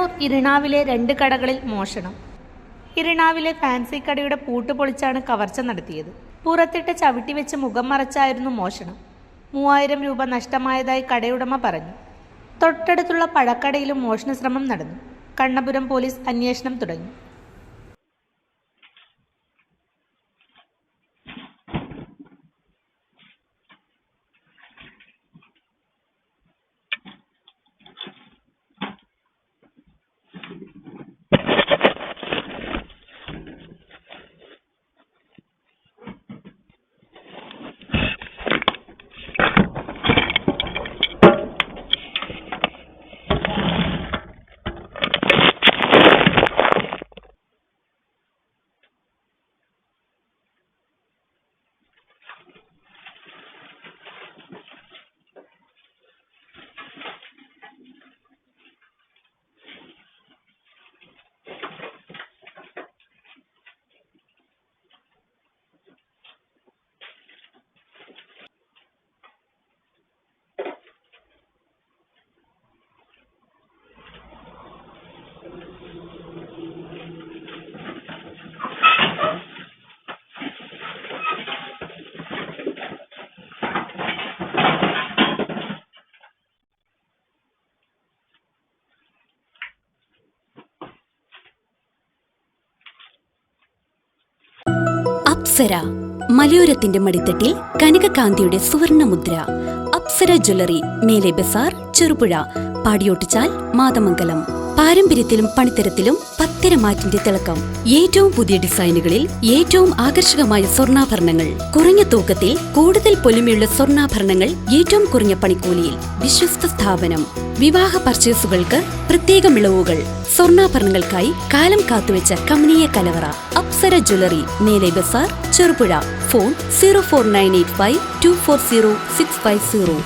കണ്ണൂർ ഇരിണാവിലെ 2 കടകളിൽ മോഷണം. ഇരിണാവിലെ ഫാൻസി കടയുടെ പൂട്ട് പൊളിച്ചാണ് കവർച്ച നടത്തിയത്. പുറത്തിട്ട് ചവിട്ടിവെച്ച് മുഖം മറച്ചായിരുന്നു മോഷണം. 3000 രൂപ നഷ്ടമായതായി കടയുടമ പറഞ്ഞു. തൊട്ടടുത്തുള്ള പഴക്കടയിലും മോഷണശ്രമം നടന്നു. കണ്ണപുരം പോലീസ് അന്വേഷണം തുടങ്ങി. അപ്സര മലയോരത്തിന്റെ മടിത്തട്ടിൽ കനകകാന്തിയുടെ സുവർണമുദ്ര. അപ്സര ജ്വല്ലറി, മേലെ ബസാർ, ചെറുപുഴ, പാടിയോട്ടിച്ചാൽ, മാതമംഗലം. പാരമ്പര്യത്തിലും പണിത്തരത്തിലും പത്തരമാറ്റിന്റെ തിളക്കം. ഏറ്റവും പുതിയ ഡിസൈനുകളിൽ ഏറ്റവും ആകർഷകമായ സ്വർണ്ണാഭരണങ്ങൾ. കുറഞ്ഞ തൂക്കത്തിൽ കൂടുതൽ പൊലിമയുള്ള സ്വർണ്ണാഭരണങ്ങൾ ഏറ്റവും കുറഞ്ഞ പണിക്കൂലിയിൽ. വിശ്വസ്ത സ്ഥാപനം. വിവാഹ പർച്ചേസുകൾക്ക് പ്രത്യേക ഇളവുകൾ. സ്വർണ്ണാഭരണങ്ങൾക്കായി കാലം കാത്തുവെച്ച കമനീയ കലവറ. അപ്സര ജ്വല്ലറി, മേലെ ബസാർ, ചെറുപുഴ. ഫോൺ 04985 240 650.